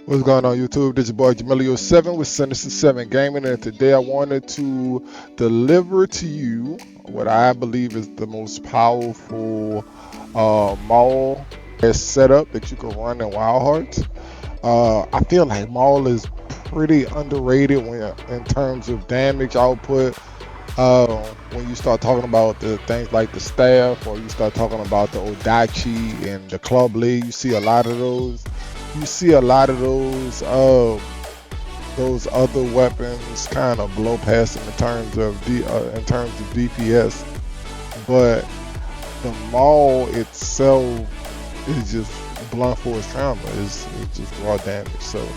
What's going on YouTube? This is your boy Jamilio7 with Sinister 7 Gaming, and today I wanted to deliver to you what I believe is the most powerful Maul setup that you can run in Wild Hearts. I feel like Maul is pretty underrated in terms of damage output. When you start talking about the things like the staff, or you start talking about the Odachi and the Club League, you see a lot of those. You see a lot of those other weapons kind of blow past them in terms of DPS, but the Maul itself is just blunt force trauma. It's just raw damage. So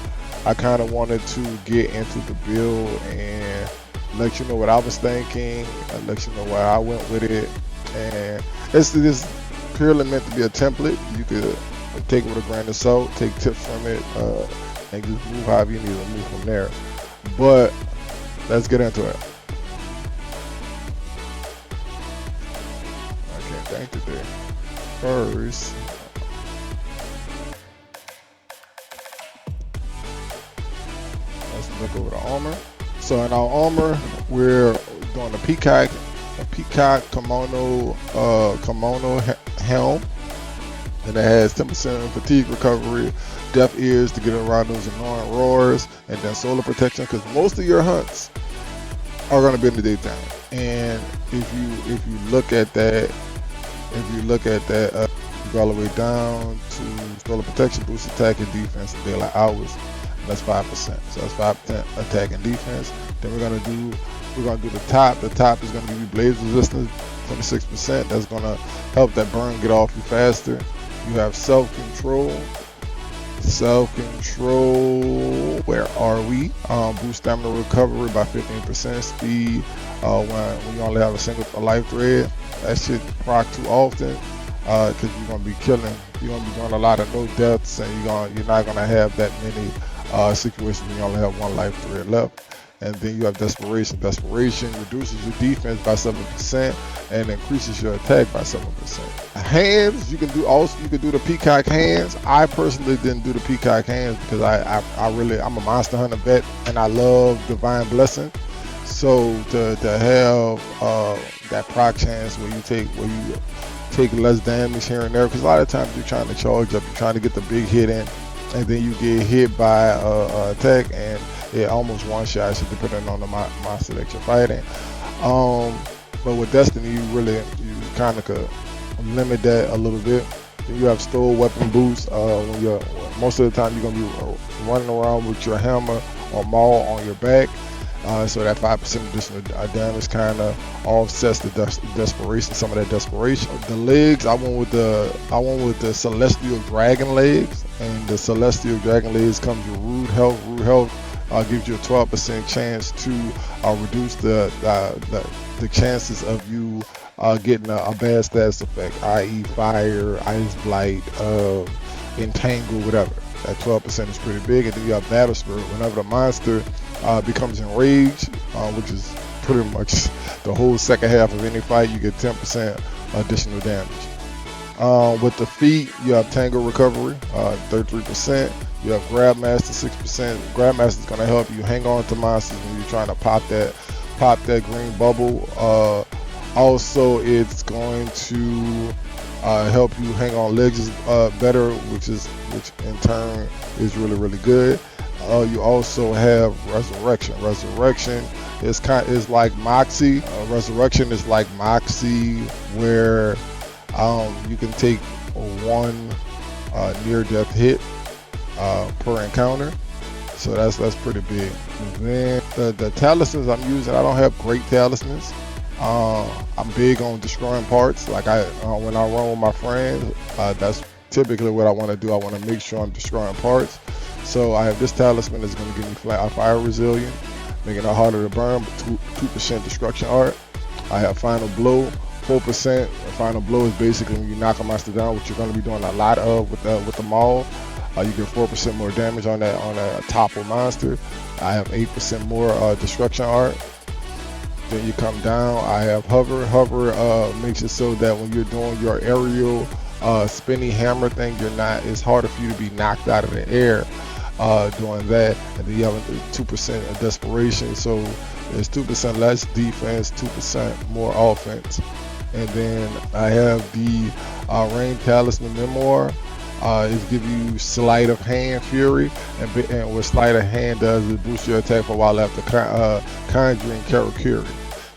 I kind of wanted to get into the build and let you know what I was thinking, and let you know where I went with it. And it's just purely meant to be a template. You could take it with a grain of salt, take tips from it, and just move however you need to move from there. But let's get into it. I can't think today. First, let's look over the armor. So in our armor, we're doing a peacock kimono helm, and it has 10% fatigue recovery, deaf ears to get around those annoying roars, and then solar protection, because most of your hunts are going to be in the daytime. And if you look at that, you go all the way down to solar protection, boost attack and defense in daylight hours. That's 5%. So that's 5% attack and defense. Then we're gonna do the top. The top is gonna give you blaze resistance, 26%. That's gonna help that burn get off you faster. You have self-control. Self-control. Where are we? Boost stamina recovery by 15%. Speed. When you only have a life thread. That shit proc too often. Because you're gonna be killing. You're gonna be doing a lot of no deaths, and you're not gonna have that many situations when you only have one life thread left. And then you have desperation. Desperation reduces your defense by 7% and increases your attack by 7%. Hands, you can do the peacock hands. I personally didn't do the peacock hands because I'm a monster hunter vet and I love divine blessing. So to have that proc chance where you take less damage here and there, because a lot of times you're trying to charge up, you're trying to get the big hit in, and then you get hit by a attack, and it almost one shot, depending on the monster that you're fighting. But with Destiny, you kind of could limit that a little bit. Then you have store weapon boost. Most of the time you're gonna be running around with your hammer or maul on your back. So that 5% additional damage kind of offsets the desperation, some of that desperation. The legs, I went with the Celestial Dragon legs, and the Celestial Dragon legs comes with rude health. Rude health gives you a 12% chance to reduce the chances of you getting a bad status effect, i.e. fire, ice blight, entangle, whatever. That 12% is pretty big. And then you have Battle Spirit. Whenever the monster becomes enraged, which is pretty much the whole second half of any fight, you get 10% additional damage. With the feet, you have Tango Recovery, 33%. You have Grab Master, 6%. Grab Master is going to help you hang on to monsters when you're trying to pop that green bubble. Also, it's going to help you hang on legs better, which in turn is really good. You also have Resurrection. Resurrection is like Moxie. Resurrection is like Moxie, where you can take one near-death hit per encounter. So that's pretty big. And then the talismans I'm using, I don't have great talismans. I'm big on destroying parts. Like when I run with my friends, that's typically what I want to do. I want to make sure I'm destroying parts. So I have this talisman that's going to give me fire resilient, making it harder to burn, but 2% destruction art. I have final blow, 4%. Final blow is basically when you knock a monster down, which you're going to be doing a lot of with the Maul. You get 4% more damage on that topple monster. I have 8% more destruction art. Then you come down, I have hover. Hover makes it so that when you're doing your aerial spinny hammer thing, it's harder for you to be knocked out of the air. doing that. And then you have 2% of desperation, so there's 2% less defense, 2% more offense. And then I have the Rain Talisman Memoir. It gives you Sleight of Hand Fury, and what Sleight of Hand does is boost your attack for a while after conjuring Karakuri.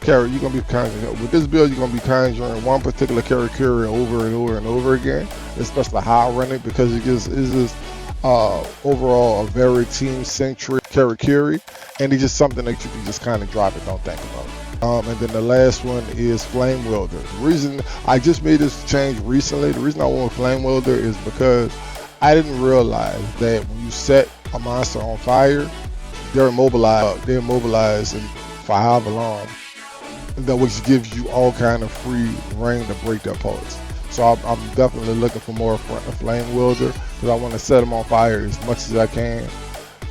You're gonna be conjuring with this build. You're gonna be conjuring one particular Karakuri over and over and over again. Especially how I run it, because it is overall a very team-centric Karakuri, and it's just something that you can just kind of drop and don't think about. And then the last one is Flame Welder. The reason I just made this change recently, the reason I went with Flame Welder is because I didn't realize that when you set a monster on fire, they're immobilized for however long, that which gives you all kind of free reign to break their parts. So I'm definitely looking for more Flame Welder, because I want to set them on fire as much as I can.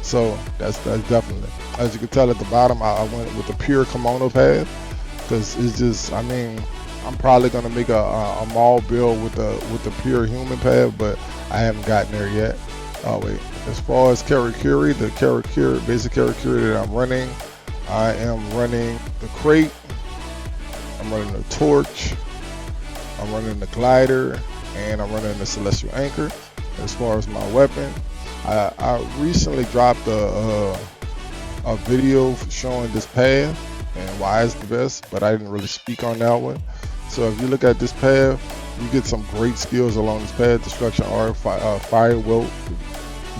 So that's definitely. As you can tell at the bottom, I went with the pure kimono path, because it's just, I mean, I'm probably gonna make a Maul build with the pure human path, but I haven't gotten there yet. Oh wait, as far as Karakuri, the basic Karakuri that I'm running, I am running the crate, I'm running the torch, I'm running the glider, and I'm running the celestial anchor. As far as my weapon, I recently dropped a video showing this path and why it's the best, but I didn't really speak on that one. So if you look at this path, you get some great skills along this path: Destruction Art, Fire Wilt,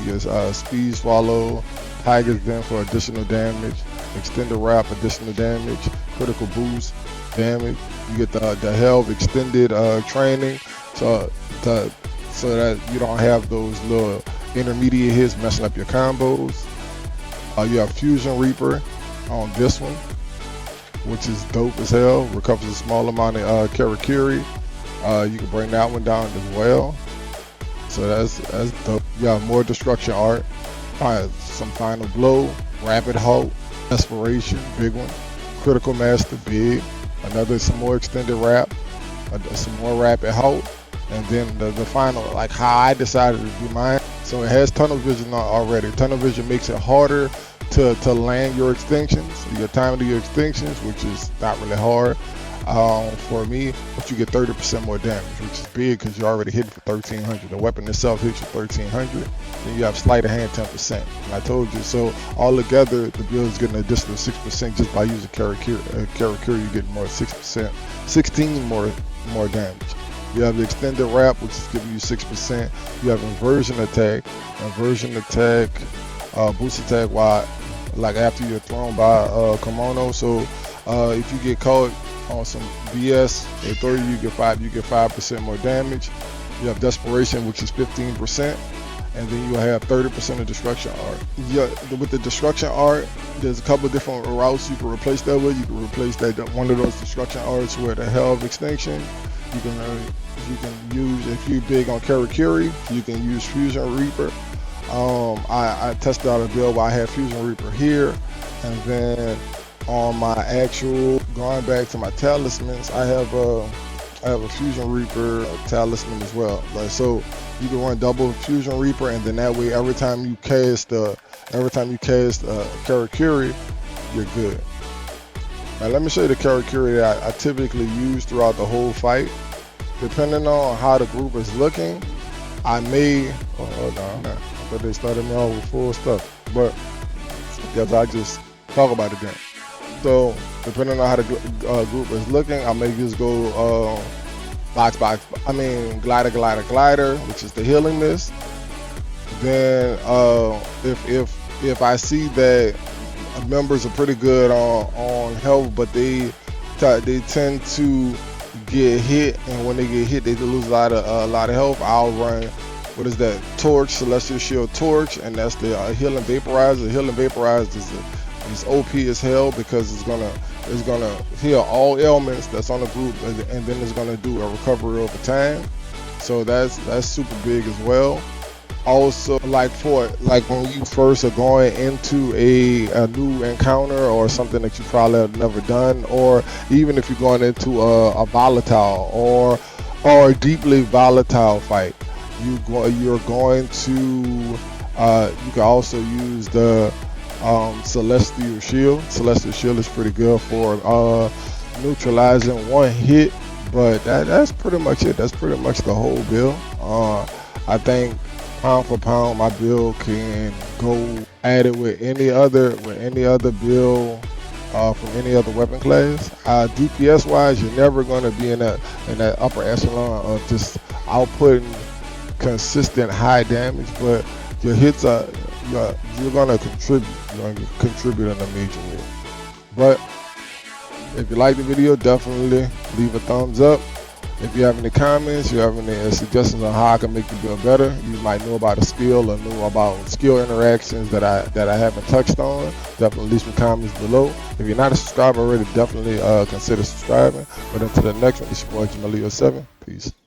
you get Speed Swallow, Tiger's Den for additional damage, Extended Wrap additional damage, Critical Boost damage. You get the Health extended training, so that you don't have those little intermediate hits messing up your combos. You have Fusion Reaper on this one, which is dope as hell. Recovers a small amount of Karakuri. You can bring that one down as well. So that's dope. You have more Destruction Art, some Final Blow, Rapid Halt, Desperation, big one. Critical Master, big. Some more Extended Wrap, some more Rapid Halt, and then the final, like how I decided to do mine. So it has Tunnel Vision already. Tunnel Vision makes it harder to land your extinctions, your time to your extinctions, which is not really hard for me, but you get 30% more damage, which is big because you're already hitting for 1300. The weapon itself hits you 1300. Then you have Sleight of Hand 10%. And I told you, so all together, the build is getting an additional 6% just by using Karakuri. You get more 6%, 16 more damage. You have the Extended Wrap, which is giving you 6%. You have Inversion Attack, boost attack while, like after you're thrown by kimono. So if you get caught on some BS, they throw you, you get 5% more damage. You have Desperation, which is 15%, and then you have 30% of Destruction Art. With the Destruction Art, there's a couple different routes you can replace that with. You can replace one of those Destruction Arts with a Hell of Extinction. You can use, if you're big on Karakuri, you can use Fusion Reaper. I tested out a build where I had Fusion Reaper here, and then on my actual, going back to my talismans, I have a Fusion Reaper talisman as well. Like, so you can run double Fusion Reaper, and then that way every time you cast Karakuri, you're good. Now let me show you the Karakuri that I typically use throughout the whole fight. Depending on how the group is looking, I may, hold on, I thought they started me off with full stuff, but because I just talk about it then. So depending on how the group is looking, I may just go glider, which is the healing mist. Then if I see that members are pretty good on health, but they tend to get hit, and when they get hit, they lose a lot of health, I'll run, what is that, Torch, Celestial Shield Torch, and that's the Healing Vaporizer. The Healing Vaporizer is OP as hell, because it's gonna heal all ailments that's on the group, and then it's gonna do a recovery over time. So that's super big as well. Also, like when you first are going into a new encounter or something that you probably have never done, or even if you're going into a volatile or a deeply volatile fight, you're going to You can also use the Celestial Shield. Celestial Shield is pretty good for neutralizing one hit, but that's pretty much it. That's pretty much the whole build. I think pound for pound, my build can go at it with any other build from any other weapon class. DPS wise, you're never going to be in that upper echelon of just outputting consistent high damage, but your hits are you're going to contribute. You're going to contribute in a major way. But if you like the video, definitely leave a thumbs up. If you have any comments, you have any suggestions on how I can make the build better, you might know about a skill or know about skill interactions that I haven't touched on, definitely leave some comments below. If you're not a subscriber already, definitely consider subscribing. But until the next one, it's your boy Jamalio7. Peace.